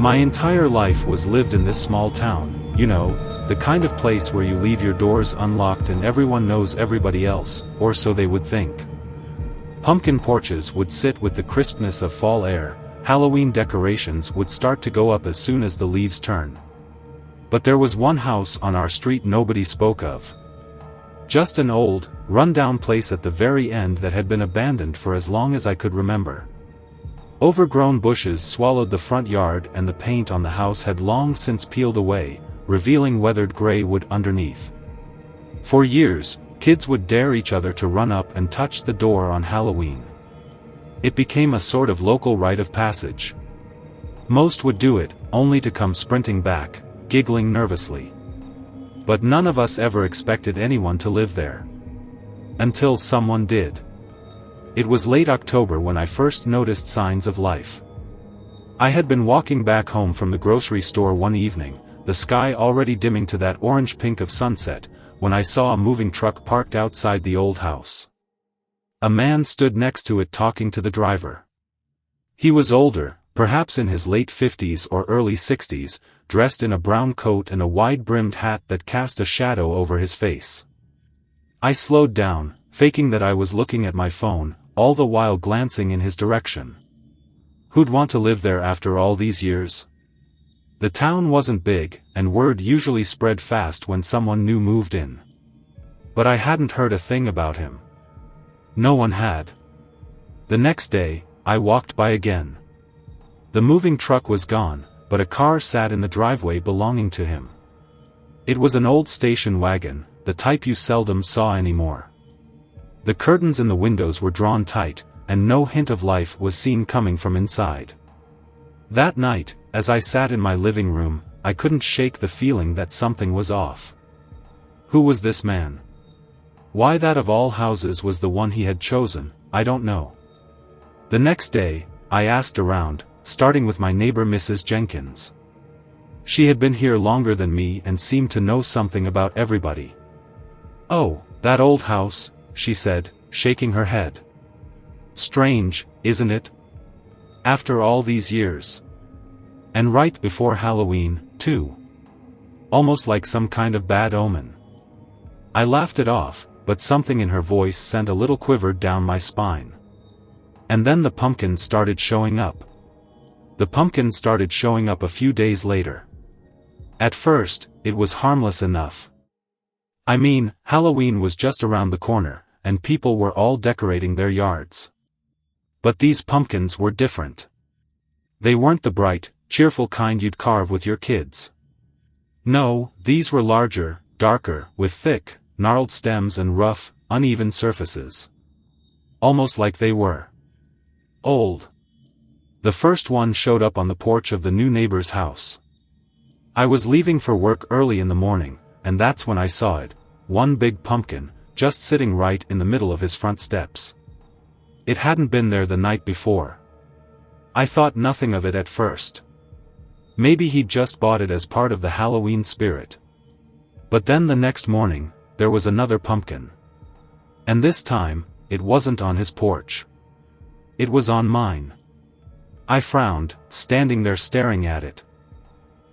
My entire life was lived in this small town, you know, the kind of place where you leave your doors unlocked and everyone knows everybody else, or so they would think. Pumpkin porches would sit with the crispness of fall air, Halloween decorations would start to go up as soon as the leaves turn. But there was one house on our street nobody spoke of. Just an old, run-down place at the very end that had been abandoned for as long as I could remember. Overgrown bushes swallowed the front yard and the paint on the house had long since peeled away, revealing weathered gray wood underneath. For years, kids would dare each other to run up and touch the door on Halloween. It became a sort of local rite of passage. Most would do it, only to come sprinting back, giggling nervously. But none of us ever expected anyone to live there. Until someone did. It was late October when I first noticed signs of life. I had been walking back home from the grocery store one evening, the sky already dimming to that orange-pink of sunset, when I saw a moving truck parked outside the old house. A man stood next to it talking to the driver. He was older, perhaps in his late 50s or early 60s, dressed in a brown coat and a wide-brimmed hat that cast a shadow over his face. I slowed down, faking that I was looking at my phone, all the while glancing in his direction. Who'd want to live there after all these years? The town wasn't big, and word usually spread fast when someone new moved in. But I hadn't heard a thing about him. No one had. The next day, I walked by again. The moving truck was gone, but a car sat in the driveway belonging to him. It was an old station wagon, the type you seldom saw anymore. The curtains in the windows were drawn tight, and no hint of life was seen coming from inside. That night, as I sat in my living room, I couldn't shake the feeling that something was off. Who was this man? Why that of all houses was the one he had chosen, I don't know. The next day, I asked around, starting with my neighbor Mrs. Jenkins. She had been here longer than me and seemed to know something about everybody. "Oh, that old house," she said, shaking her head. "Strange, isn't it? After all these years. And right before Halloween, too. Almost like some kind of bad omen." I laughed it off, but something in her voice sent a little quiver down my spine. And then the pumpkins started showing up. The pumpkins started showing up a few days later. At first, it was harmless enough. I mean, Halloween was just around the corner, and people were all decorating their yards. But these pumpkins were different. They weren't the bright, cheerful kind you'd carve with your kids. No, these were larger, darker, with thick, gnarled stems and rough, uneven surfaces. Almost like they were old. The first one showed up on the porch of the new neighbor's house. I was leaving for work early in the morning, and that's when I saw it, one big pumpkin, just sitting right in the middle of his front steps. It hadn't been there the night before. I thought nothing of it at first. Maybe he'd just bought it as part of the Halloween spirit. But then the next morning, there was another pumpkin. And this time, it wasn't on his porch. It was on mine. I frowned, standing there staring at it.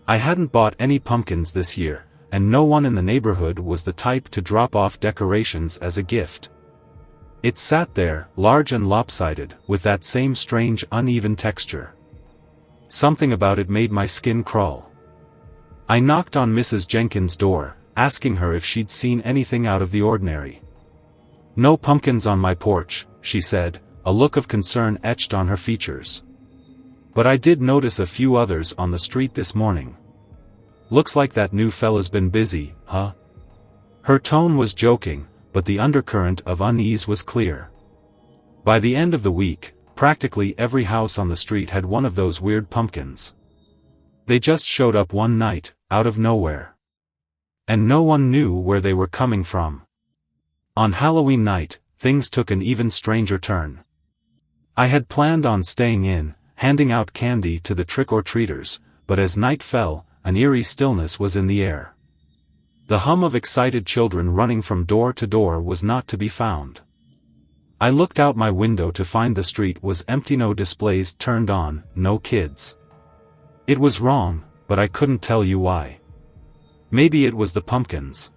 I hadn't bought any pumpkins this year, and no one in the neighborhood was the type to drop off decorations as a gift. It sat there, large and lopsided, with that same strange uneven texture. Something about it made my skin crawl. I knocked on Mrs. Jenkins' door, asking her if she'd seen anything out of the ordinary. "No pumpkins on my porch," she said, a look of concern etched on her features. "But I did notice a few others on the street this morning. Looks like that new fella's been busy, huh?" Her tone was joking, but the undercurrent of unease was clear. By the end of the week, practically every house on the street had one of those weird pumpkins. They just showed up one night, out of nowhere. And no one knew where they were coming from. On Halloween night, things took an even stranger turn. I had planned on staying in, handing out candy to the trick-or-treaters, but as night fell, an eerie stillness was in the air. The hum of excited children running from door to door was not to be found. I looked out my window to find the street was empty, no displays turned on, no kids. It was wrong, but I couldn't tell you why. Maybe it was the pumpkins.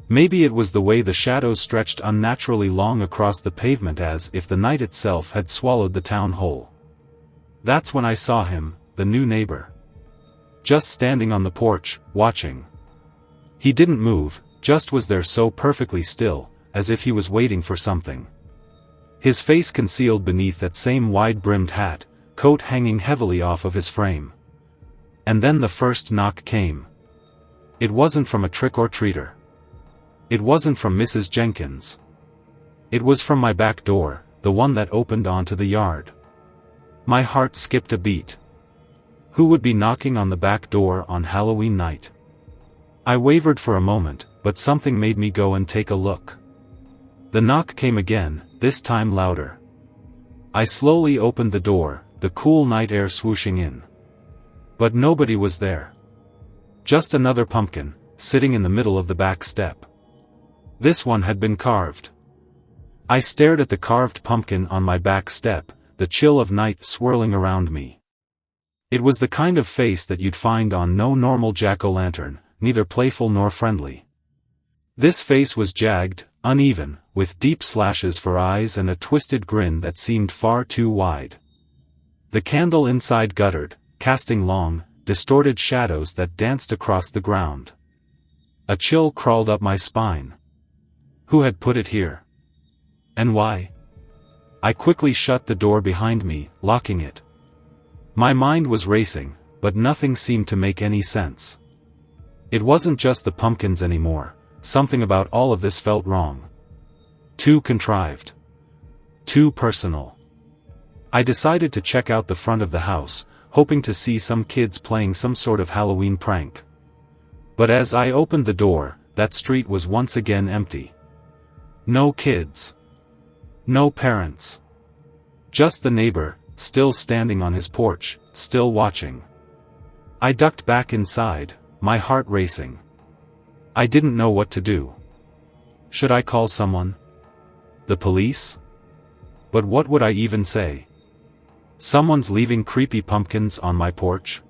Maybe it was the way the shadows stretched unnaturally long across the pavement as if the night itself had swallowed the town whole. That's when I saw him, the new neighbor. Just standing on the porch, watching. He didn't move, just was there so perfectly still, as if he was waiting for something. His face concealed beneath that same wide-brimmed hat, coat hanging heavily off of his frame. And then the first knock came. It wasn't from a trick-or-treater. It wasn't from Mrs. Jenkins. It was from my back door, the one that opened onto the yard. My heart skipped a beat. Who would be knocking on the back door on Halloween night? I wavered for a moment, but something made me go and take a look. The knock came again, this time louder. I slowly opened the door, the cool night air swooshing in. But nobody was there. Just another pumpkin, sitting in the middle of the back step. This one had been carved. I stared at the carved pumpkin on my back step, the chill of night swirling around me. It was the kind of face that you'd find on no normal jack-o'-lantern, neither playful nor friendly. This face was jagged, uneven, with deep slashes for eyes and a twisted grin that seemed far too wide. The candle inside guttered, casting long, distorted shadows that danced across the ground. A chill crawled up my spine. Who had put it here? And why? I quickly shut the door behind me, locking it. My mind was racing, but nothing seemed to make any sense. It wasn't just the pumpkins anymore, something about all of this felt wrong. Too contrived. Too personal. I decided to check out the front of the house, hoping to see some kids playing some sort of Halloween prank. But as I opened the door, that street was once again empty. No kids. No parents. Just the neighbor, still standing on his porch, still watching. I ducked back inside, my heart racing. I didn't know what to do. Should I call someone? The police? But what would I even say? Someone's leaving creepy pumpkins on my porch?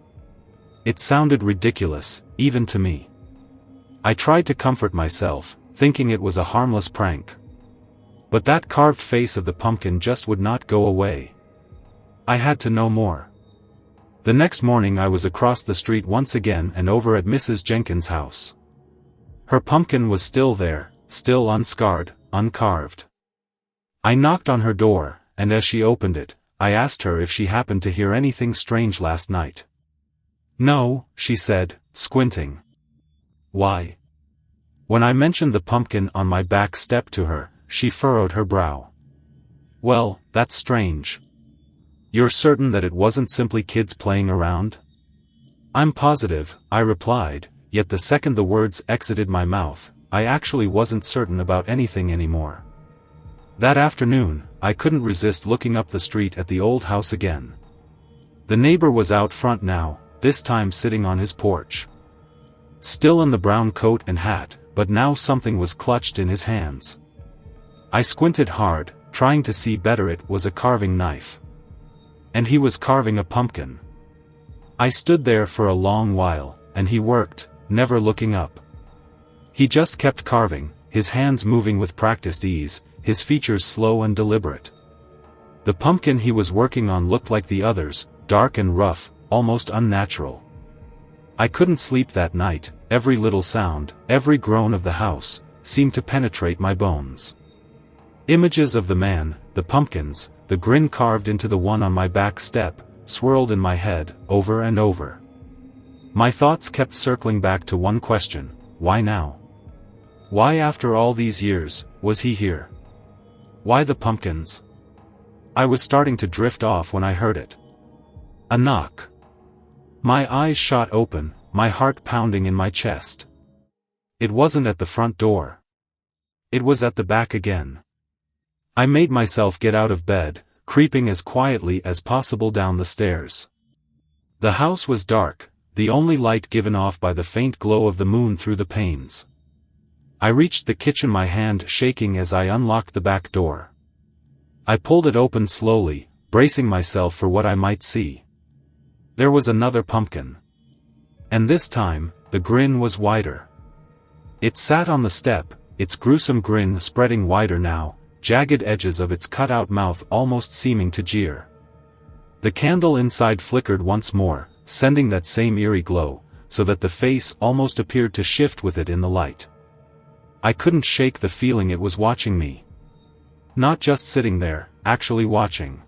It sounded ridiculous, even to me. I tried to comfort myself, thinking it was a harmless prank. But that carved face of the pumpkin just would not go away. I had to know more. The next morning I was across the street once again and over at Mrs. Jenkins' house. Her pumpkin was still there, still unscarred, uncarved. I knocked on her door, and as she opened it, I asked her if she happened to hear anything strange last night. No, she said, squinting. Why? When I mentioned the pumpkin on my back step to her, she furrowed her brow. Well, that's strange. You're certain that it wasn't simply kids playing around? I'm positive, I replied, yet the second the words exited my mouth, I actually wasn't certain about anything anymore. That afternoon, I couldn't resist looking up the street at the old house again. The neighbor was out front now, this time sitting on his porch. Still in the brown coat and hat, but now something was clutched in his hands. I squinted hard, trying to see better. It was a carving knife. And he was carving a pumpkin. I stood there for a long while, and he worked, never looking up. He just kept carving, his hands moving with practiced ease, his features slow and deliberate. The pumpkin he was working on looked like the others, dark and rough, almost unnatural. I couldn't sleep that night. Every little sound, every groan of the house, seemed to penetrate my bones. Images of the man, the pumpkins, the grin carved into the one on my back step, swirled in my head, over and over. My thoughts kept circling back to one question: why now? Why after all these years, was he here? Why the pumpkins? I was starting to drift off when I heard it. A knock. My eyes shot open, my heart pounding in my chest. It wasn't at the front door. It was at the back again. I made myself get out of bed, creeping as quietly as possible down the stairs. The house was dark, the only light given off by the faint glow of the moon through the panes. I reached the kitchen, my hand shaking as I unlocked the back door. I pulled it open slowly, bracing myself for what I might see. There was another pumpkin. And this time, the grin was wider. It sat on the step, its gruesome grin spreading wider now, jagged edges of its cut-out mouth almost seeming to jeer. The candle inside flickered once more, sending that same eerie glow, so that the face almost appeared to shift with it in the light. I couldn't shake the feeling it was watching me. Not just sitting there, actually watching.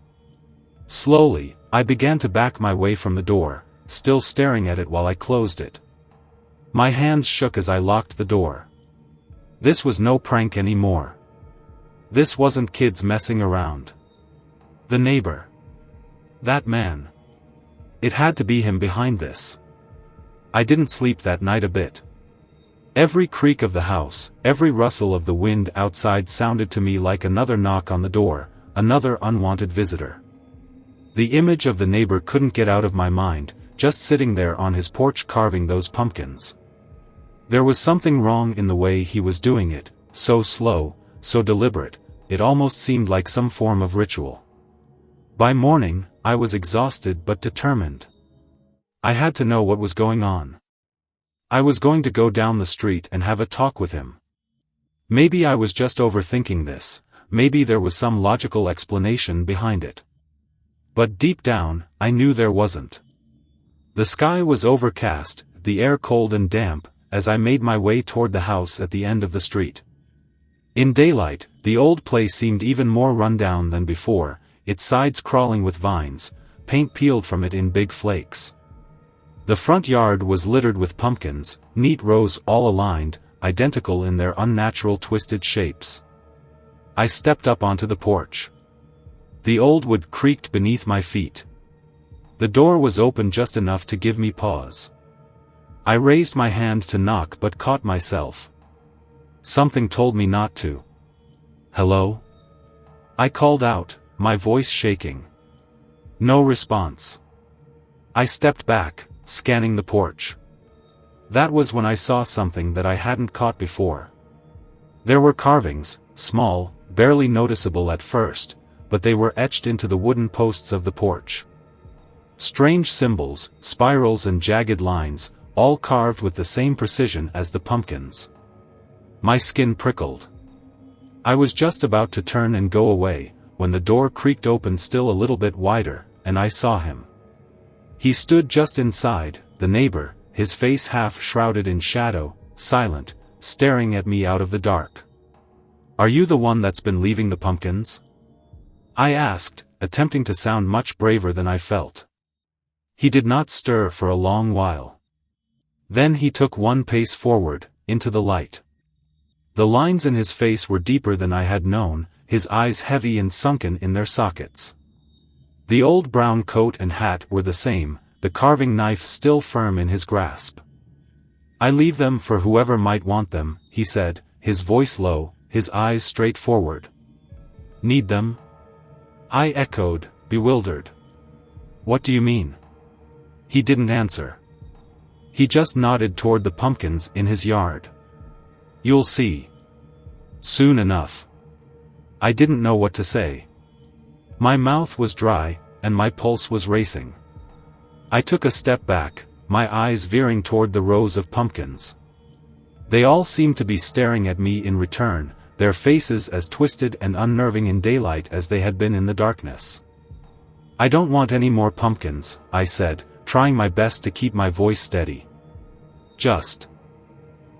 Slowly, I began to back my way from the door, still staring at it while I closed it. My hands shook as I locked the door. This was no prank anymore. This wasn't kids messing around. The neighbor. That man. It had to be him behind this. I didn't sleep that night a bit. Every creak of the house, every rustle of the wind outside sounded to me like another knock on the door, another unwanted visitor. The image of the neighbor couldn't get out of my mind, just sitting there on his porch carving those pumpkins. There was something wrong in the way he was doing it, so slow, so deliberate, it almost seemed like some form of ritual. By morning, I was exhausted but determined. I had to know what was going on. I was going to go down the street and have a talk with him. Maybe I was just overthinking this, maybe there was some logical explanation behind it. But deep down, I knew there wasn't. The sky was overcast, the air cold and damp, as I made my way toward the house at the end of the street. In daylight, the old place seemed even more run-down than before, its sides crawling with vines, paint peeled from it in big flakes. The front yard was littered with pumpkins, neat rows all aligned, identical in their unnatural twisted shapes. I stepped up onto the porch. The old wood creaked beneath my feet. The door was open just enough to give me pause. I raised my hand to knock but caught myself. Something told me not to. "Hello?" I called out, my voice shaking. No response. I stepped back, scanning the porch. That was when I saw something that I hadn't caught before. There were carvings, small, barely noticeable at first, but they were etched into the wooden posts of the porch. Strange symbols, spirals and jagged lines, all carved with the same precision as the pumpkins. My skin prickled. I was just about to turn and go away, when the door creaked open still a little bit wider, and I saw him. He stood just inside, the neighbor, his face half shrouded in shadow, silent, staring at me out of the dark. "Are you the one that's been leaving the pumpkins?" I asked, attempting to sound much braver than I felt. He did not stir for a long while. Then he took one pace forward, into the light. The lines in his face were deeper than I had known, his eyes heavy and sunken in their sockets. The old brown coat and hat were the same, the carving knife still firm in his grasp. "I leave them for whoever might want them," he said, his voice low, his eyes straight forward. "Need them?" I echoed, bewildered. "What do you mean?" He didn't answer. He just nodded toward the pumpkins in his yard. "You'll see. Soon enough." I didn't know what to say. My mouth was dry, and my pulse was racing. I took a step back, my eyes veering toward the rows of pumpkins. They all seemed to be staring at me in return, their faces as twisted and unnerving in daylight as they had been in the darkness. "I don't want any more pumpkins," I said, trying my best to keep my voice steady. "Just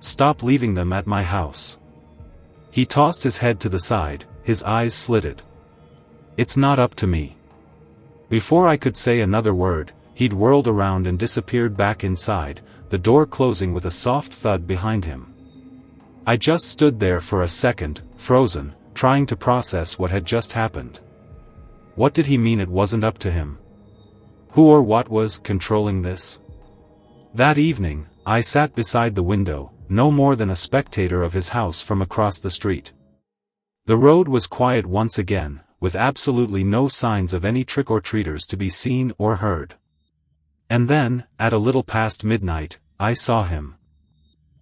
stop leaving them at my house." He tossed his head to the side, his eyes slitted. "It's not up to me." Before I could say another word, he'd whirled around and disappeared back inside, the door closing with a soft thud behind him. I just stood there for a second, frozen, trying to process what had just happened. What did he mean it wasn't up to him? Who or what was controlling this? That evening, I sat beside the window, no more than a spectator of his house from across the street. The road was quiet once again, with absolutely no signs of any trick-or-treaters to be seen or heard. And then, at a little past midnight, I saw him.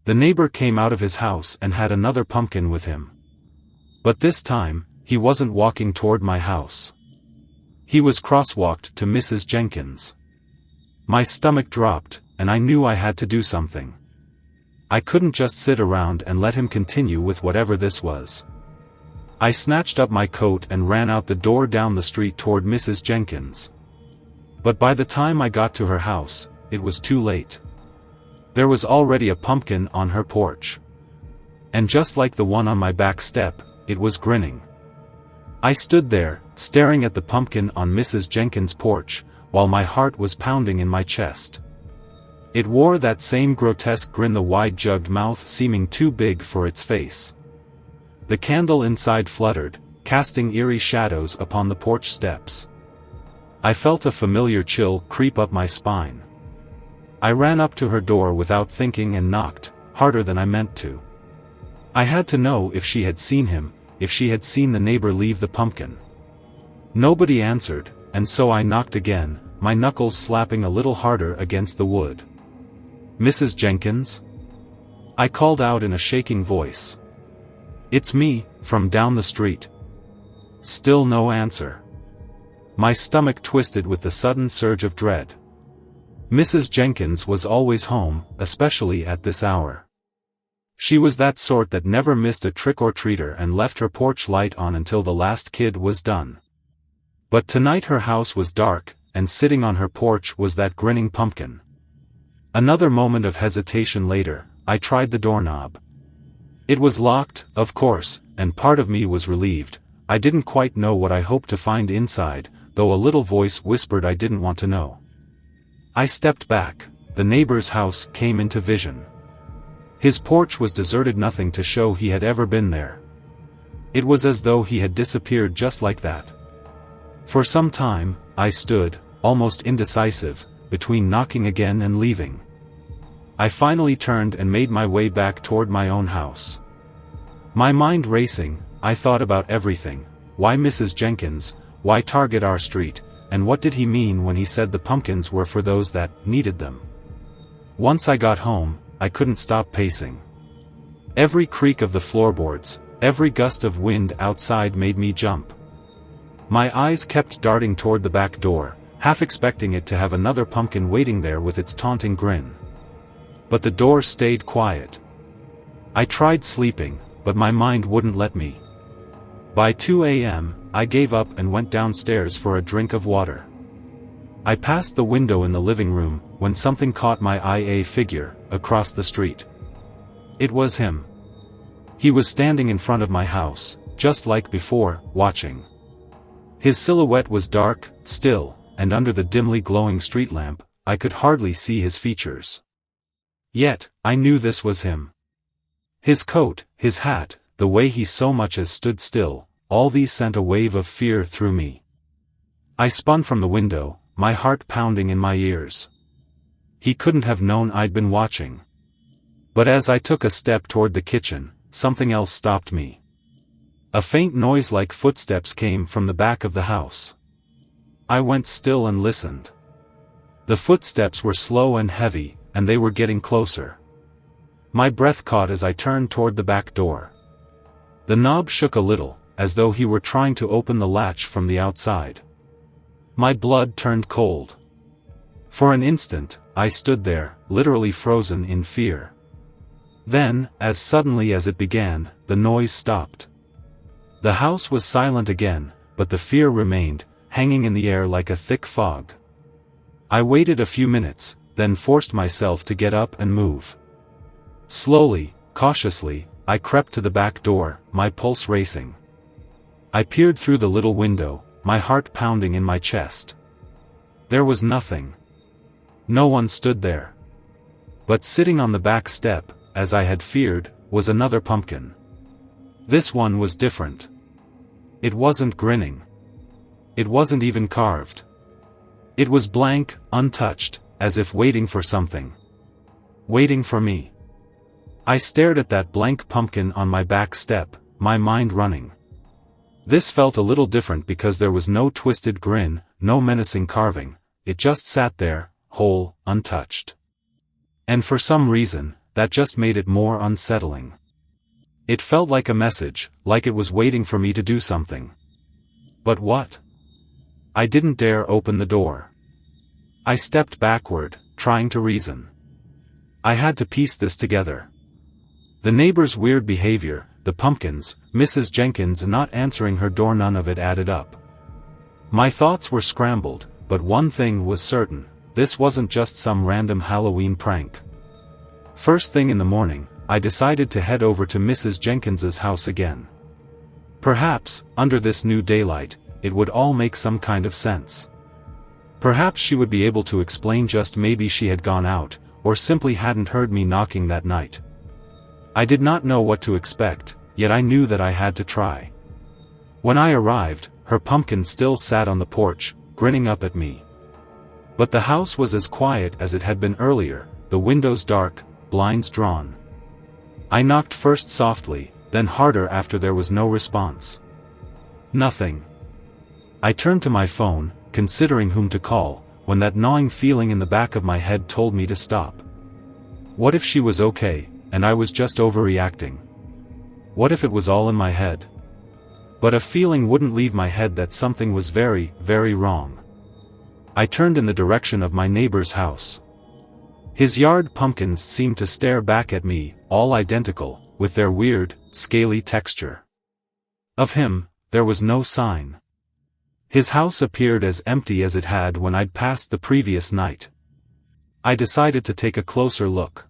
The neighbor came out of his house and had another pumpkin with him. But this time, he wasn't walking toward my house. He was crosswalked to Mrs. Jenkins. My stomach dropped, and I knew I had to do something. I couldn't just sit around and let him continue with whatever this was. I snatched up my coat and ran out the door down the street toward Mrs. Jenkins. But by the time I got to her house, it was too late. There was already a pumpkin on her porch. And just like the one on my back step, it was grinning. I stood there, staring at the pumpkin on Mrs. Jenkins' porch, while my heart was pounding in my chest. It wore that same grotesque grin, the wide-jugged mouth seeming too big for its face. The candle inside fluttered, casting eerie shadows upon the porch steps. I felt a familiar chill creep up my spine. I ran up to her door without thinking and knocked, harder than I meant to. I had to know if she had seen him, if she had seen the neighbor leave the pumpkin. Nobody answered, and so I knocked again, my knuckles slapping a little harder against the wood. "Mrs. Jenkins?" I called out in a shaking voice. "It's me, from down the street." Still no answer. My stomach twisted with the sudden surge of dread. Mrs. Jenkins was always home, especially at this hour. She was that sort that never missed a trick-or-treater and left her porch light on until the last kid was done. But tonight her house was dark, and sitting on her porch was that grinning pumpkin. Another moment of hesitation later, I tried the doorknob. It was locked, of course, and part of me was relieved. I didn't quite know what I hoped to find inside, though a little voice whispered I didn't want to know. I stepped back. The neighbor's house came into vision. His porch was deserted, nothing to show he had ever been there. It was as though he had disappeared just like that. For some time, I stood, almost indecisive, between knocking again and leaving. I finally turned and made my way back toward my own house. My mind racing, I thought about everything. Why Mrs. Jenkins? Why target our street? And what did he mean when he said the pumpkins were for those that needed them? Once I got home, I couldn't stop pacing. Every creak of the floorboards, every gust of wind outside made me jump. My eyes kept darting toward the back door, half expecting it to have another pumpkin waiting there with its taunting grin. But the door stayed quiet. I tried sleeping, but my mind wouldn't let me. By 2 a.m., I gave up and went downstairs for a drink of water. I passed the window in the living room, when something caught my eye, a figure, across the street. It was him. He was standing in front of my house, just like before, watching. His silhouette was dark, still, and under the dimly glowing street lamp, I could hardly see his features. Yet, I knew this was him. His coat, his hat, the way he so much as stood still, all these sent a wave of fear through me. I spun from the window, my heart pounding in my ears. He couldn't have known I'd been watching. But as I took a step toward the kitchen, something else stopped me. A faint noise like footsteps came from the back of the house. I went still and listened. The footsteps were slow and heavy, and they were getting closer. My breath caught as I turned toward the back door. The knob shook a little, as though he were trying to open the latch from the outside. My blood turned cold. For an instant, I stood there, literally frozen in fear. Then, as suddenly as it began, the noise stopped. The house was silent again, but the fear remained, hanging in the air like a thick fog. I waited a few minutes, then forced myself to get up and move. Slowly, cautiously, I crept to the back door, my pulse racing. I peered through the little window, my heart pounding in my chest. There was nothing. No one stood there. But sitting on the back step, as I had feared, was another pumpkin. This one was different. It wasn't grinning. It wasn't even carved. It was blank, untouched, as if waiting for something. Waiting for me. I stared at that blank pumpkin on my back step, my mind running. This felt a little different because there was no twisted grin, no menacing carving. It just sat there, whole, untouched. And for some reason, that just made it more unsettling. It felt like a message, like it was waiting for me to do something. But what? I didn't dare open the door. I stepped backward, trying to reason. I had to piece this together. The neighbor's weird behavior, the pumpkins, Mrs. Jenkins not answering her door, none of it added up. My thoughts were scrambled, but one thing was certain, this wasn't just some random Halloween prank. First thing in the morning, I decided to head over to Mrs. Jenkins's house again. Perhaps, under this new daylight, it would all make some kind of sense. Perhaps she would be able to explain, just maybe she had gone out, or simply hadn't heard me knocking that night. I did not know what to expect, yet I knew that I had to try. When I arrived, her pumpkin still sat on the porch, grinning up at me. But the house was as quiet as it had been earlier, the windows dark, blinds drawn. I knocked first softly, then harder after there was no response. Nothing. I turned to my phone, considering whom to call, when that gnawing feeling in the back of my head told me to stop. What if she was okay, and I was just overreacting? What if it was all in my head? But a feeling wouldn't leave my head that something was very, very wrong. I turned in the direction of my neighbor's house. His yard pumpkins seemed to stare back at me, all identical, with their weird, scaly texture. Of him, there was no sign. His house appeared as empty as it had when I'd passed the previous night. I decided to take a closer look.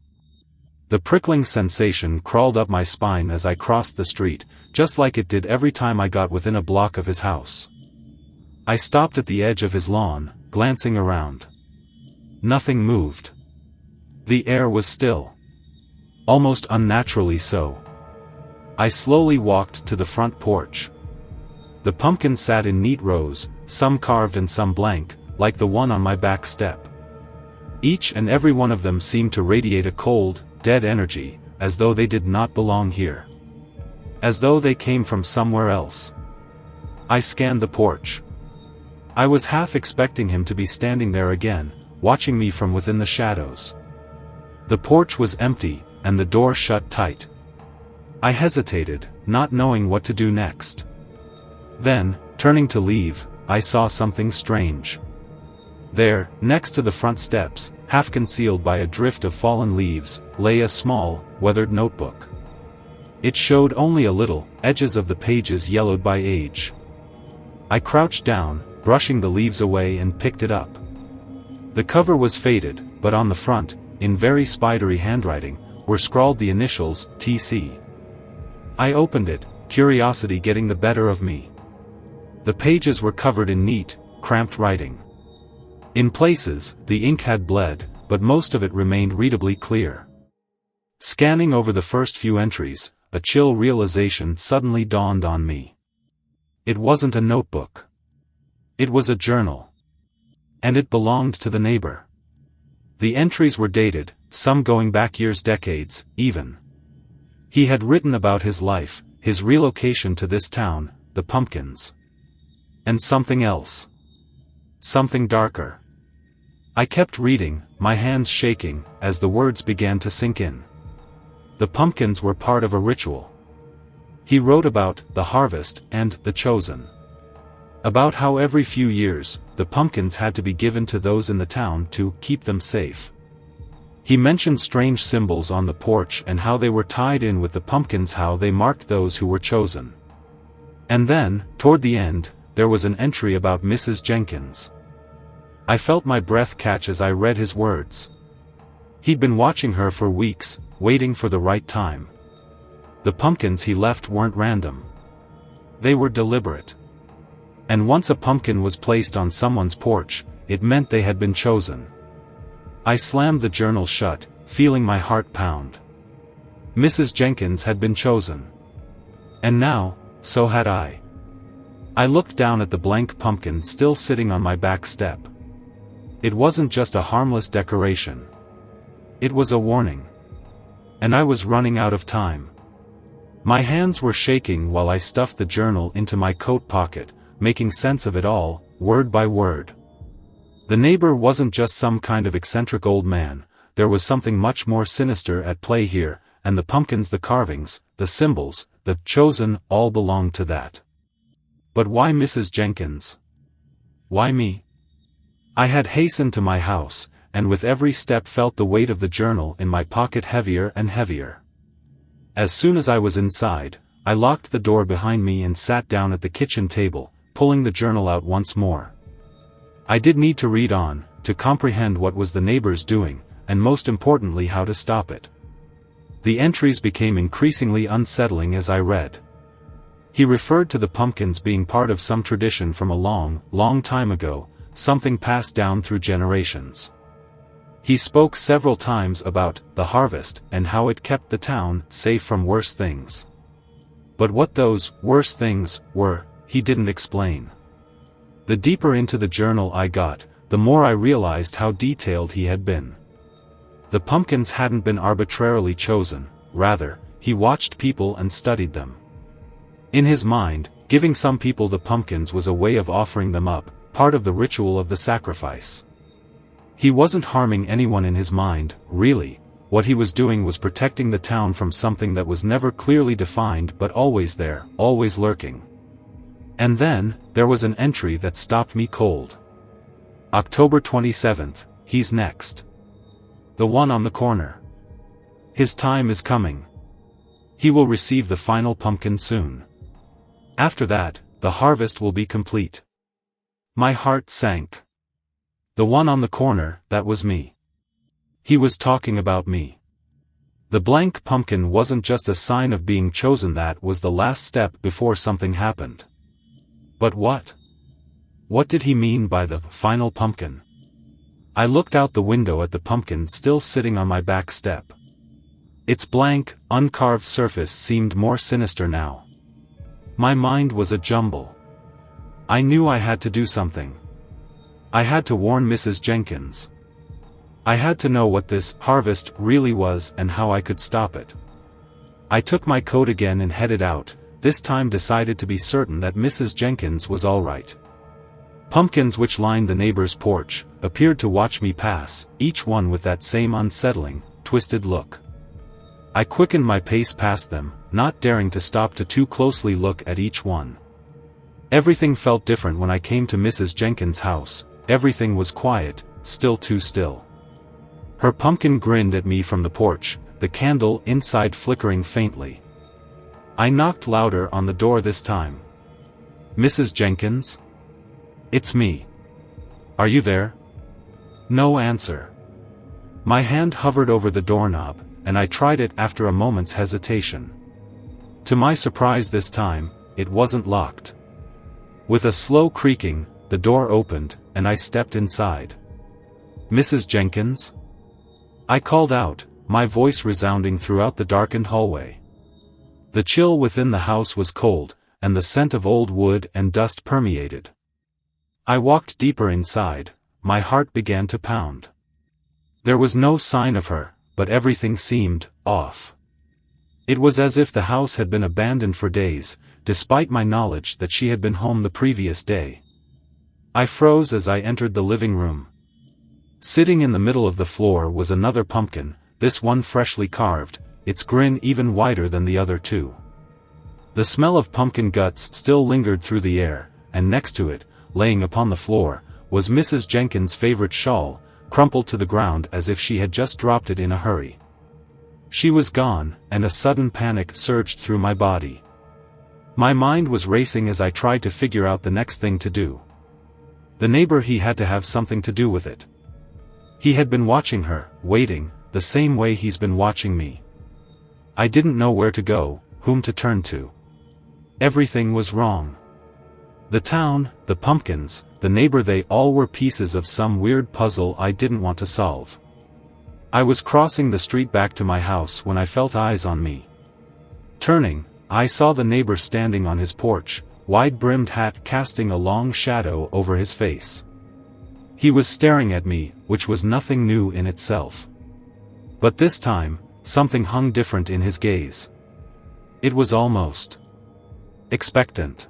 The prickling sensation crawled up my spine as I crossed the street, just like it did every time I got within a block of his house. I stopped at the edge of his lawn, glancing around. Nothing moved. The air was still. Almost unnaturally so. I slowly walked to the front porch. The pumpkins sat in neat rows, some carved and some blank, like the one on my back step. Each and every one of them seemed to radiate a cold, dead energy, as though they did not belong here. As though they came from somewhere else. I scanned the porch. I was half expecting him to be standing there again, watching me from within the shadows. The porch was empty, and the door shut tight. I hesitated, not knowing what to do next. Then, turning to leave, I saw something strange. There, next to the front steps, half concealed by a drift of fallen leaves, lay a small, weathered notebook. It showed only a little, edges of the pages yellowed by age. I crouched down, brushing the leaves away, and picked it up. The cover was faded, but on the front, in very spidery handwriting, were scrawled the initials, TC. I opened it, curiosity getting the better of me. The pages were covered in neat, cramped writing. In places, the ink had bled, but most of it remained readably clear. Scanning over the first few entries, a chill realization suddenly dawned on me. It wasn't a notebook. It was a journal. And it belonged to the neighbor. The entries were dated, some going back years, decades, even. He had written about his life, his relocation to this town, the pumpkins. And something else. Something darker. I kept reading, my hands shaking, as the words began to sink in. The pumpkins were part of a ritual. He wrote about the harvest and the chosen. About how every few years, the pumpkins had to be given to those in the town to keep them safe. He mentioned strange symbols on the porch and how they were tied in with the pumpkins, how they marked those who were chosen. And then, toward the end, there was an entry about Mrs. Jenkins. I felt my breath catch as I read his words. He'd been watching her for weeks, waiting for the right time. The pumpkins he left weren't random. They were deliberate. And once a pumpkin was placed on someone's porch, it meant they had been chosen. I slammed the journal shut, feeling my heart pound. Mrs. Jenkins had been chosen. And now, so had I. I looked down at the blank pumpkin still sitting on my back step. It wasn't just a harmless decoration. It was a warning. And I was running out of time. My hands were shaking while I stuffed the journal into my coat pocket, making sense of it all, word by word. The neighbor wasn't just some kind of eccentric old man, there was something much more sinister at play here, and the pumpkins, the carvings, the symbols, the chosen, all belonged to that. But why Mrs. Jenkins? Why me? I had hastened to my house, and with every step felt the weight of the journal in my pocket heavier and heavier. As soon as I was inside, I locked the door behind me and sat down at the kitchen table, pulling the journal out once more. I did need to read on, to comprehend what was the neighbors doing, and most importantly how to stop it. The entries became increasingly unsettling as I read. He referred to the pumpkins being part of some tradition from a long, long time ago, something passed down through generations. He spoke several times about the harvest and how it kept the town safe from worse things. But what those worse things were, he didn't explain. The deeper into the journal I got, the more I realized how detailed he had been. The pumpkins hadn't been arbitrarily chosen, rather, he watched people and studied them. In his mind, giving some people the pumpkins was a way of offering them up, part of the ritual of the sacrifice. He wasn't harming anyone in his mind, really. What he was doing was protecting the town from something that was never clearly defined but always there, always lurking. And then, there was an entry that stopped me cold. October 27th, he's next. The one on the corner. His time is coming. He will receive the final pumpkin soon. After that, the harvest will be complete. My heart sank. The one on the corner, that was me. He was talking about me. The blank pumpkin wasn't just a sign of being chosen, that was the last step before something happened. But what? What did he mean by the final pumpkin? I looked out the window at the pumpkin still sitting on my back step. Its blank, uncarved surface seemed more sinister now. My mind was a jumble. I knew I had to do something. I had to warn Mrs. Jenkins. I had to know what this harvest really was and how I could stop it. I took my coat again and headed out, this time decided to be certain that Mrs. Jenkins was all right. Pumpkins which lined the neighbor's porch appeared to watch me pass, each one with that same unsettling, twisted look. I quickened my pace past them, not daring to stop to too closely look at each one. Everything felt different when I came to Mrs. Jenkins' house. Everything was quiet, still too still. Her pumpkin grinned at me from the porch, the candle inside flickering faintly. I knocked louder on the door this time. Mrs. Jenkins? It's me. Are you there? No answer. My hand hovered over the doorknob, and I tried it after a moment's hesitation. To my surprise this time, it wasn't locked. With a slow creaking, the door opened, and I stepped inside. Mrs. Jenkins? I called out, my voice resounding throughout the darkened hallway. The chill within the house was cold, and the scent of old wood and dust permeated. I walked deeper inside, my heart began to pound. There was no sign of her, but everything seemed off. It was as if the house had been abandoned for days, despite my knowledge that she had been home the previous day. I froze as I entered the living room. Sitting in the middle of the floor was another pumpkin, this one freshly carved, its grin even wider than the other two. The smell of pumpkin guts still lingered through the air, and next to it, laying upon the floor, was Mrs. Jenkins' favorite shawl, crumpled to the ground as if she had just dropped it in a hurry. She was gone, and a sudden panic surged through my body. My mind was racing as I tried to figure out the next thing to do. The neighbor, he had to have something to do with it. He had been watching her, waiting, the same way he's been watching me. I didn't know where to go, whom to turn to. Everything was wrong. The town, the pumpkins, the neighbor, they all were pieces of some weird puzzle I didn't want to solve. I was crossing the street back to my house when I felt eyes on me. Turning, I saw the neighbor standing on his porch, wide-brimmed hat casting a long shadow over his face. He was staring at me, which was nothing new in itself. But this time, something hung different in his gaze. It was almost expectant.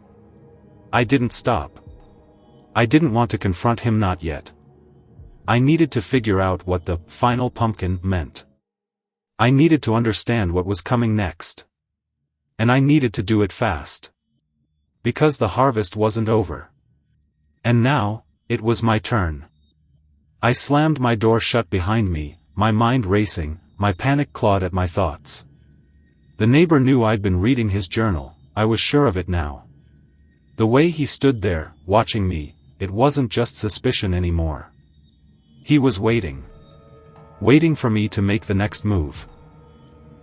I didn't stop. I didn't want to confront him, not yet. I needed to figure out what the final pumpkin meant. I needed to understand what was coming next. And I needed to do it fast. Because the harvest wasn't over. And now, it was my turn. I slammed my door shut behind me, my mind racing, my panic clawed at my thoughts. The neighbor knew I'd been reading his journal, I was sure of it now. The way he stood there, watching me, it wasn't just suspicion anymore. He was waiting. Waiting for me to make the next move.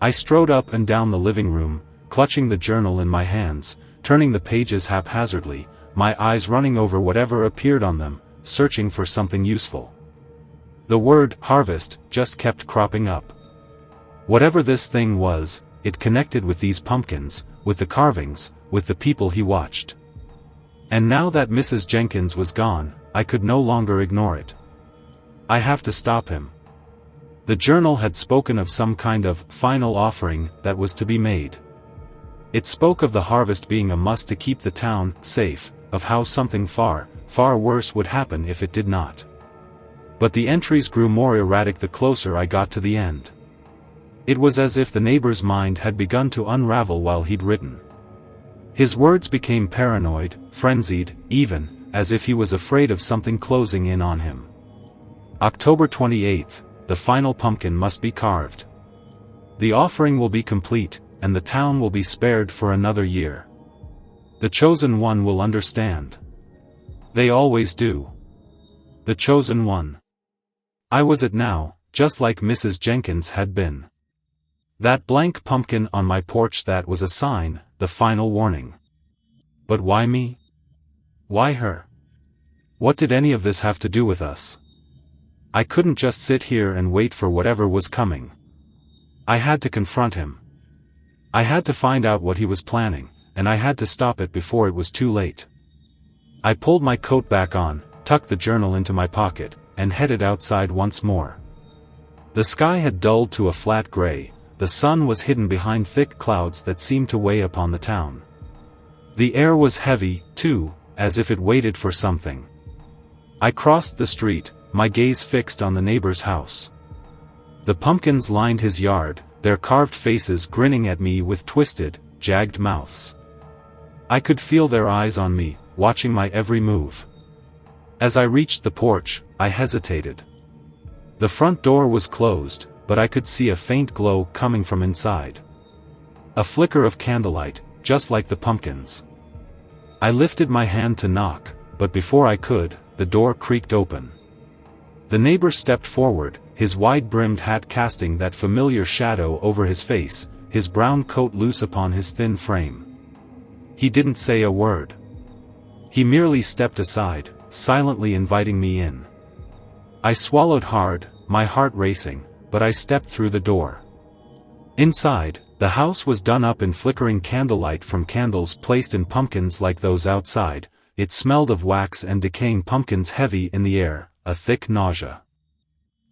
I strode up and down the living room, clutching the journal in my hands, turning the pages haphazardly, my eyes running over whatever appeared on them, searching for something useful. The word harvest just kept cropping up. Whatever this thing was, it connected with these pumpkins, with the carvings, with the people he watched. And now that Mrs. Jenkins was gone, I could no longer ignore it. I have to stop him. The journal had spoken of some kind of final offering that was to be made. It spoke of the harvest being a must to keep the town safe, of how something far, far worse would happen if it did not. But the entries grew more erratic the closer I got to the end. It was as if the neighbor's mind had begun to unravel while he'd written. His words became paranoid, frenzied, even, as if he was afraid of something closing in on him. October 28th, the final pumpkin must be carved. The offering will be complete, and the town will be spared for another year. The chosen one will understand. They always do. The chosen one. I was it now, just like Mrs. Jenkins had been. That blank pumpkin on my porch, that was a sign, the final warning. But why me? Why her? What did any of this have to do with us? I couldn't just sit here and wait for whatever was coming. I had to confront him. I had to find out what he was planning, and I had to stop it before it was too late. I pulled my coat back on, tucked the journal into my pocket, and headed outside once more. The sky had dulled to a flat gray, the sun was hidden behind thick clouds that seemed to weigh upon the town. The air was heavy, too, as if it waited for something. I crossed the street, my gaze fixed on the neighbor's house. The pumpkins lined his yard, their carved faces grinning at me with twisted, jagged mouths. I could feel their eyes on me, watching my every move. As I reached the porch, I hesitated. The front door was closed, but I could see a faint glow coming from inside. A flicker of candlelight, just like the pumpkins. I lifted my hand to knock, but before I could, the door creaked open. The neighbor stepped forward, his wide-brimmed hat casting that familiar shadow over his face, his brown coat loose upon his thin frame. He didn't say a word. He merely stepped aside, silently inviting me in. I swallowed hard, my heart racing, but I stepped through the door. Inside, the house was done up in flickering candlelight from candles placed in pumpkins like those outside. It smelled of wax and decaying pumpkins, heavy in the air, a thick nausea.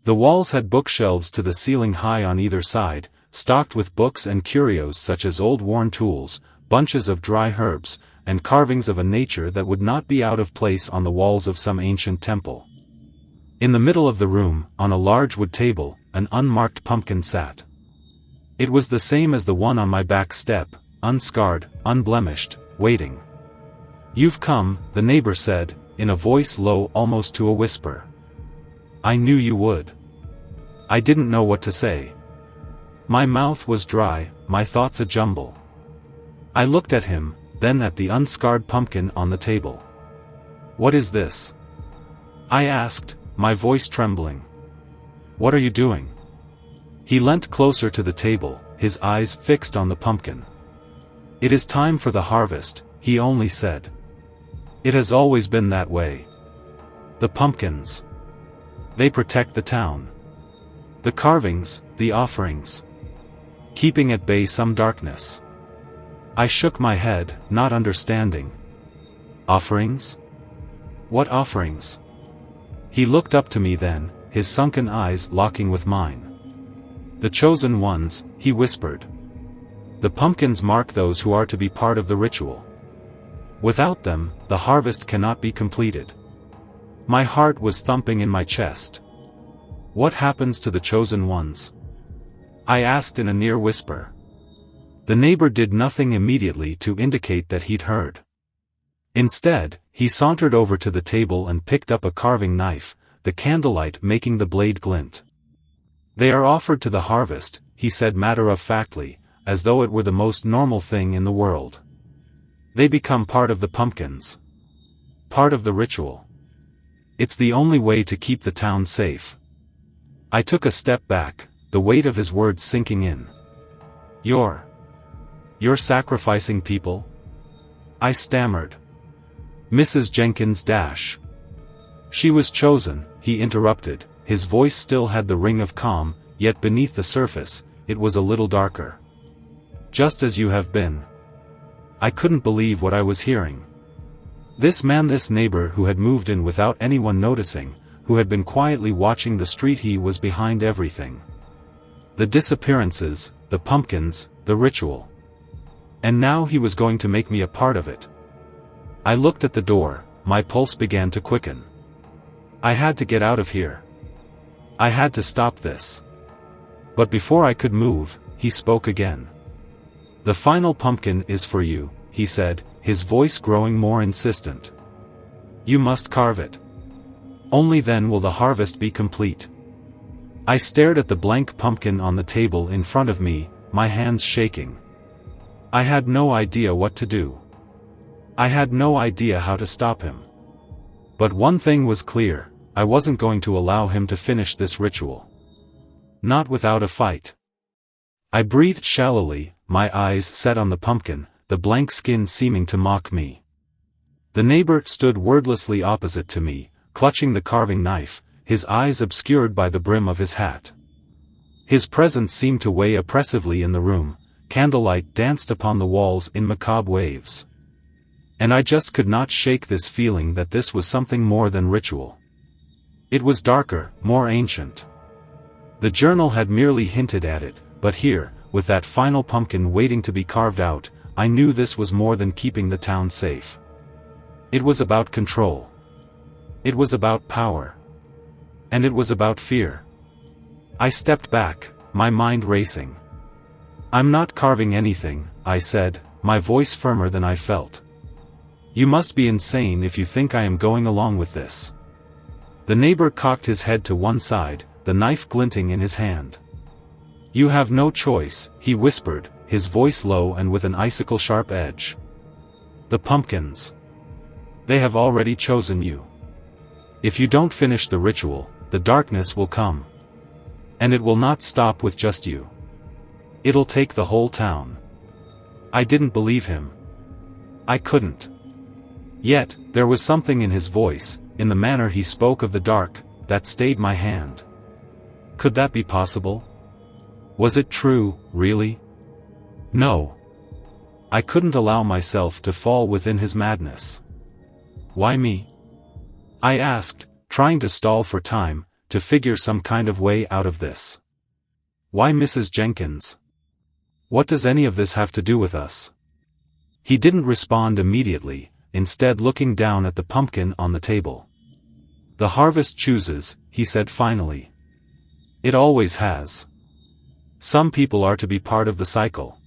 The walls had bookshelves to the ceiling high on either side, stocked with books and curios such as old worn tools, bunches of dry herbs, and carvings of a nature that would not be out of place on the walls of some ancient temple. In the middle of the room, on a large wood table, an unmarked pumpkin sat. It was the same as the one on my back step, unscarred, unblemished, waiting. "You've come," the neighbor said, in a voice low almost to a whisper. "I knew you would." I didn't know what to say. My mouth was dry, my thoughts a jumble. I looked at him, then at the unscarred pumpkin on the table. "What is this?" I asked, my voice trembling. "What are you doing?" He leant closer to the table, his eyes fixed on the pumpkin. "It is time for the harvest," he only said. "It has always been that way. The pumpkins. They protect the town. The carvings, the offerings. Keeping at bay some darkness." I shook my head, not understanding. "Offerings? What offerings?" He looked up to me then, his sunken eyes locking with mine. "The chosen ones," he whispered. "The pumpkins mark those who are to be part of the ritual. Without them, the harvest cannot be completed." My heart was thumping in my chest. "What happens to the chosen ones?" I asked in a near whisper. The neighbor did nothing immediately to indicate that he'd heard. Instead, he sauntered over to the table and picked up a carving knife, the candlelight making the blade glint. "They are offered to the harvest," he said matter-of-factly, as though it were the most normal thing in the world. "They become part of the pumpkins. Part of the ritual. It's the only way to keep the town safe." I took a step back, the weight of his words sinking in. You're sacrificing people?" I stammered. "Mrs. Jenkins dash. She was chosen," he interrupted. His voice still had the ring of calm, yet beneath the surface, it was a little darker. "Just as you have been." I couldn't believe what I was hearing. This man, this neighbor who had moved in without anyone noticing, who had been quietly watching the street, he was behind everything. The disappearances, the pumpkins, the ritual. And now he was going to make me a part of it. I looked at the door, my pulse began to quicken. I had to get out of here. I had to stop this. But before I could move, he spoke again. "The final pumpkin is for you," he said, his voice growing more insistent. "You must carve it. Only then will the harvest be complete." I stared at the blank pumpkin on the table in front of me, my hands shaking. I had no idea what to do. I had no idea how to stop him. But one thing was clear, I wasn't going to allow him to finish this ritual. Not without a fight. I breathed shallowly, my eyes set on the pumpkin, the blank skin seeming to mock me. The neighbor stood wordlessly opposite to me, clutching the carving knife, his eyes obscured by the brim of his hat. His presence seemed to weigh oppressively in the room, candlelight danced upon the walls in macabre waves. And I just could not shake this feeling that this was something more than ritual. It was darker, more ancient. The journal had merely hinted at it, but here, with that final pumpkin waiting to be carved out, I knew this was more than keeping the town safe. It was about control. It was about power. And it was about fear. I stepped back, my mind racing. "I'm not carving anything," I said, my voice firmer than I felt. "You must be insane if you think I am going along with this." The neighbor cocked his head to one side, the knife glinting in his hand. "You have no choice," he whispered, his voice low and with an icicle-sharp edge. "The pumpkins. They have already chosen you. If you don't finish the ritual, the darkness will come. And it will not stop with just you. It'll take the whole town." I didn't believe him. I couldn't. Yet, there was something in his voice, in the manner he spoke of the dark, that stayed my hand. Could that be possible? Was it true, really? No. I couldn't allow myself to fall within his madness. "Why me?" I asked, trying to stall for time, to figure some kind of way out of this. "Why Mrs. Jenkins? What does any of this have to do with us?" He didn't respond immediately, instead looking down at the pumpkin on the table. "The harvest chooses," he said finally. "It always has. Some people are to be part of the cycle.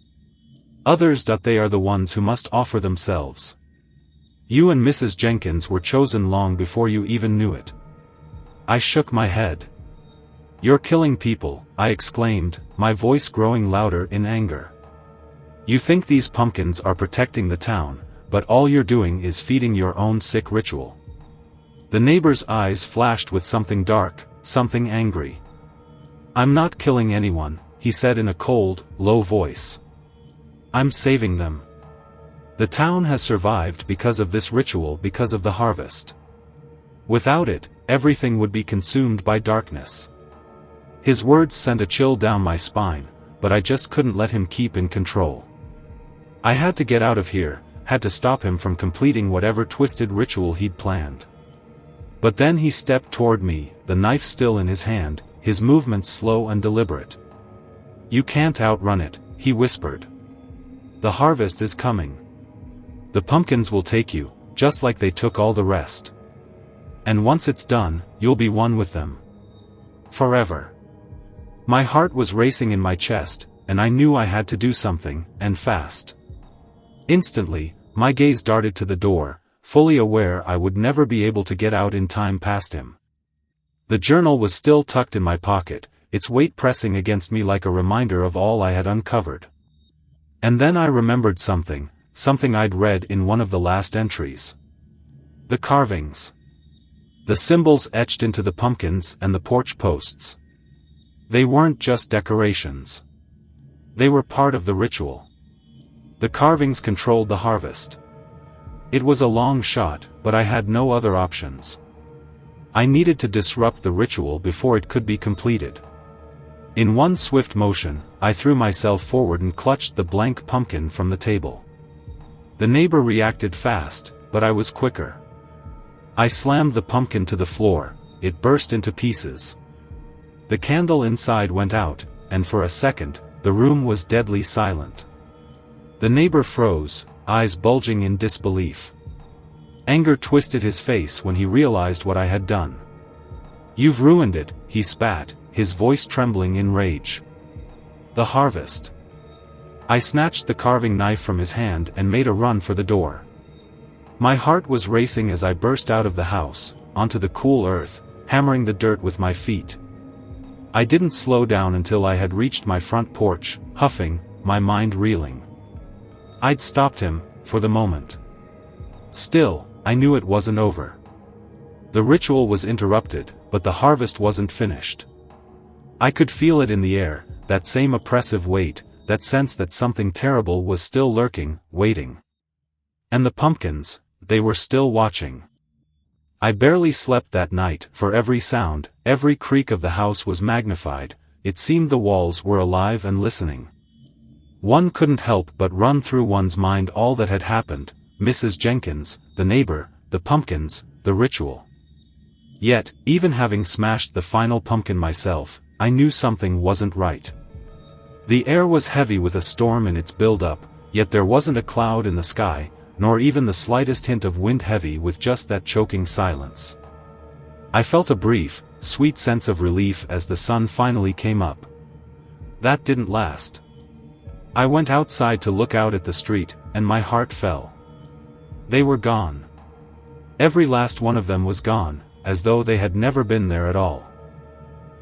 Others that they are the ones who must offer themselves. You and Mrs. Jenkins were chosen long before you even knew it." I shook my head. "You're killing people," I exclaimed, my voice growing louder in anger. "You think these pumpkins are protecting the town, but all you're doing is feeding your own sick ritual." The neighbor's eyes flashed with something dark, something angry. "I'm not killing anyone," he said in a cold, low voice. "I'm saving them. The town has survived because of this ritual, because of the harvest. Without it, everything would be consumed by darkness." His words sent a chill down my spine, but I just couldn't let him keep in control. I had to get out of here, had to stop him from completing whatever twisted ritual he'd planned. But then he stepped toward me, the knife still in his hand, his movements slow and deliberate. "You can't outrun it," he whispered. "The harvest is coming. The pumpkins will take you, just like they took all the rest. And once it's done, you'll be one with them. Forever." My heart was racing in my chest, and I knew I had to do something, and fast. Instantly, my gaze darted to the door, fully aware I would never be able to get out in time past him. The journal was still tucked in my pocket, its weight pressing against me like a reminder of all I had uncovered. And then I remembered something I'd read in one of the last entries. The carvings. The symbols etched into the pumpkins and the porch posts. They weren't just decorations. They were part of the ritual. The carvings controlled the harvest. It was a long shot, but I had no other options. I needed to disrupt the ritual before it could be completed. In one swift motion, I threw myself forward and clutched the blank pumpkin from the table. The neighbor reacted fast, but I was quicker. I slammed the pumpkin to the floor, it burst into pieces. The candle inside went out, and for a second, the room was deadly silent. The neighbor froze, eyes bulging in disbelief. Anger twisted his face when he realized what I had done. "You've ruined it," he spat, his voice trembling in rage. "The harvest." I snatched the carving knife from his hand and made a run for the door. My heart was racing as I burst out of the house, onto the cool earth, hammering the dirt with my feet. I didn't slow down until I had reached my front porch, huffing, my mind reeling. I'd stopped him, for the moment. Still, I knew it wasn't over. The ritual was interrupted, but the harvest wasn't finished. I could feel it in the air, that same oppressive weight, that sense that something terrible was still lurking, waiting. And the pumpkins, they were still watching. I barely slept that night, for every sound, every creak of the house was magnified. It seemed the walls were alive and listening. One couldn't help but run through one's mind all that had happened: Mrs. Jenkins, the neighbor, the pumpkins, the ritual. Yet, even having smashed the final pumpkin myself, I knew something wasn't right. The air was heavy with a storm in its build-up, yet there wasn't a cloud in the sky, nor even the slightest hint of wind, heavy with just that choking silence. I felt a brief, sweet sense of relief as the sun finally came up. That didn't last. I went outside to look out at the street, and my heart fell. They were gone. Every last one of them was gone, as though they had never been there at all.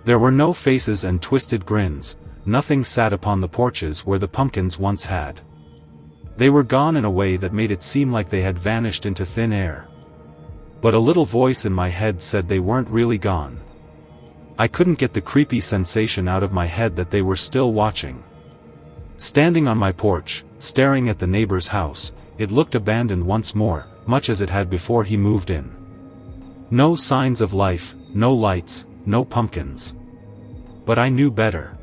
There were no faces and twisted grins, nothing sat upon the porches where the pumpkins once had. They were gone in a way that made it seem like they had vanished into thin air. But a little voice in my head said they weren't really gone. I couldn't get the creepy sensation out of my head that they were still watching. Standing on my porch, staring at the neighbor's house, it looked abandoned once more, much as it had before he moved in. No signs of life, no lights, no pumpkins. But I knew better.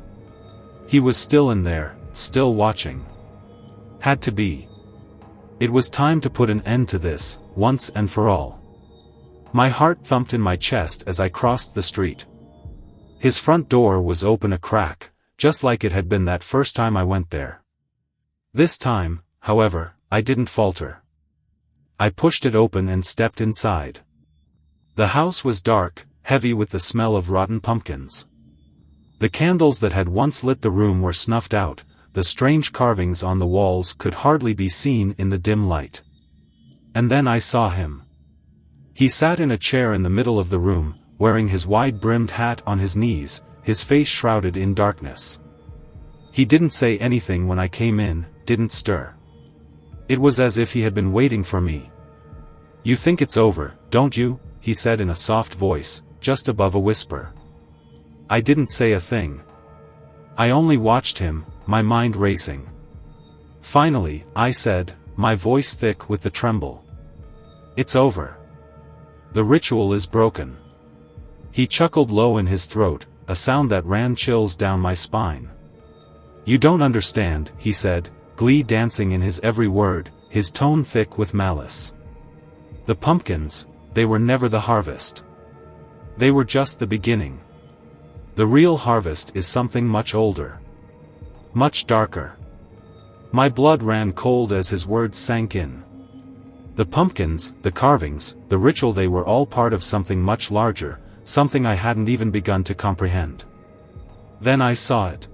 He was still in there, still watching. Had to be. It was time to put an end to this, once and for all. My heart thumped in my chest as I crossed the street. His front door was open a crack, just like it had been that first time I went there. This time, however, I didn't falter. I pushed it open and stepped inside. The house was dark, heavy with the smell of rotten pumpkins. The candles that had once lit the room were snuffed out, the strange carvings on the walls could hardly be seen in the dim light. And then I saw him. He sat in a chair in the middle of the room, wearing his wide-brimmed hat on his knees, his face shrouded in darkness. He didn't say anything when I came in, didn't stir. It was as if he had been waiting for me. "You think it's over, don't you?" he said in a soft voice, just above a whisper. I didn't say a thing. I only watched him, my mind racing. Finally, I said, my voice thick with the tremble. "It's over. The ritual is broken." He chuckled low in his throat, a sound that ran chills down my spine. "You don't understand," he said, glee dancing in his every word, his tone thick with malice. "The pumpkins, they were never the harvest. They were just the beginning. The real harvest is something much older. Much darker." My blood ran cold as his words sank in. The pumpkins, the carvings, the ritual, they were all part of something much larger, something I hadn't even begun to comprehend. Then I saw it.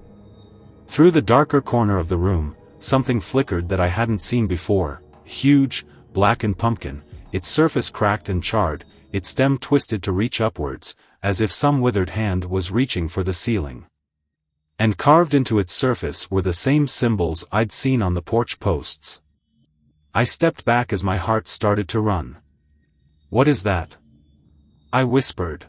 Through the darker corner of the room, something flickered that I hadn't seen before: huge, blackened pumpkin, its surface cracked and charred, its stem twisted to reach upwards, as if some withered hand was reaching for the ceiling. And carved into its surface were the same symbols I'd seen on the porch posts. I stepped back as my heart started to run. "What is that?" I whispered.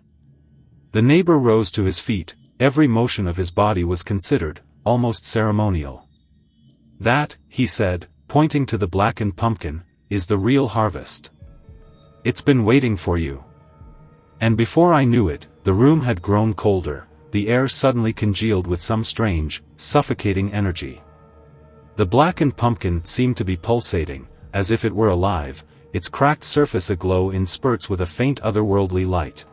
The neighbor rose to his feet, every motion of his body was considered, almost ceremonial. "That," he said, pointing to the blackened pumpkin, "is the real harvest. It's been waiting for you." And before I knew it, the room had grown colder, the air suddenly congealed with some strange, suffocating energy. The blackened pumpkin seemed to be pulsating, as if it were alive, its cracked surface aglow in spurts with a faint otherworldly light.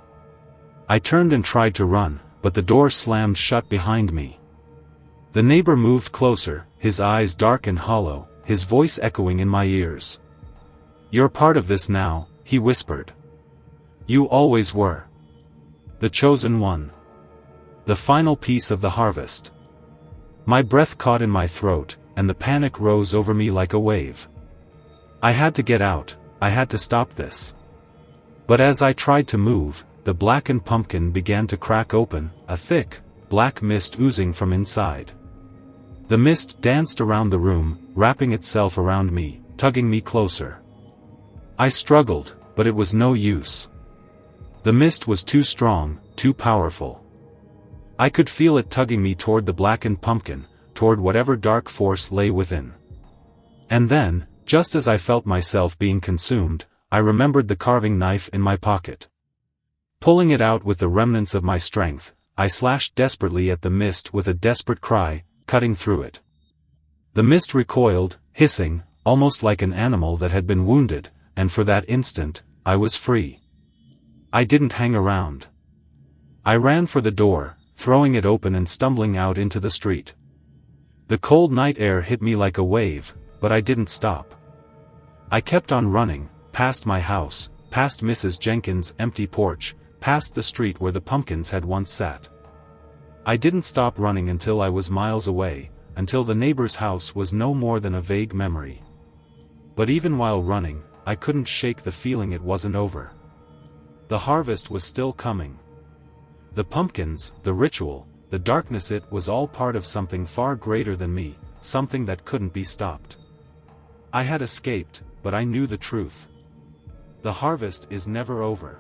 I turned and tried to run, but the door slammed shut behind me. The neighbor moved closer, his eyes dark and hollow, his voice echoing in my ears. "You're part of this now," he whispered. "You always were. The chosen one. The final piece of the harvest." My breath caught in my throat, and the panic rose over me like a wave. I had to get out, I had to stop this. But as I tried to move, the blackened pumpkin began to crack open, a thick, black mist oozing from inside. The mist danced around the room, wrapping itself around me, tugging me closer. I struggled, but it was no use. The mist was too strong, too powerful. I could feel it tugging me toward the blackened pumpkin, toward whatever dark force lay within. And then, just as I felt myself being consumed, I remembered the carving knife in my pocket. Pulling it out with the remnants of my strength, I slashed desperately at the mist with a desperate cry, cutting through it. The mist recoiled, hissing, almost like an animal that had been wounded, and for that instant, I was free. I didn't hang around. I ran for the door, throwing it open and stumbling out into the street. The cold night air hit me like a wave, but I didn't stop. I kept on running, past my house, past Mrs. Jenkins' empty porch, past the street where the pumpkins had once sat. I didn't stop running until I was miles away, until the neighbor's house was no more than a vague memory. But even while running, I couldn't shake the feeling it wasn't over. The harvest was still coming. The pumpkins, the ritual, the darkness, it was all part of something far greater than me, something that couldn't be stopped. I had escaped, but I knew the truth. The harvest is never over.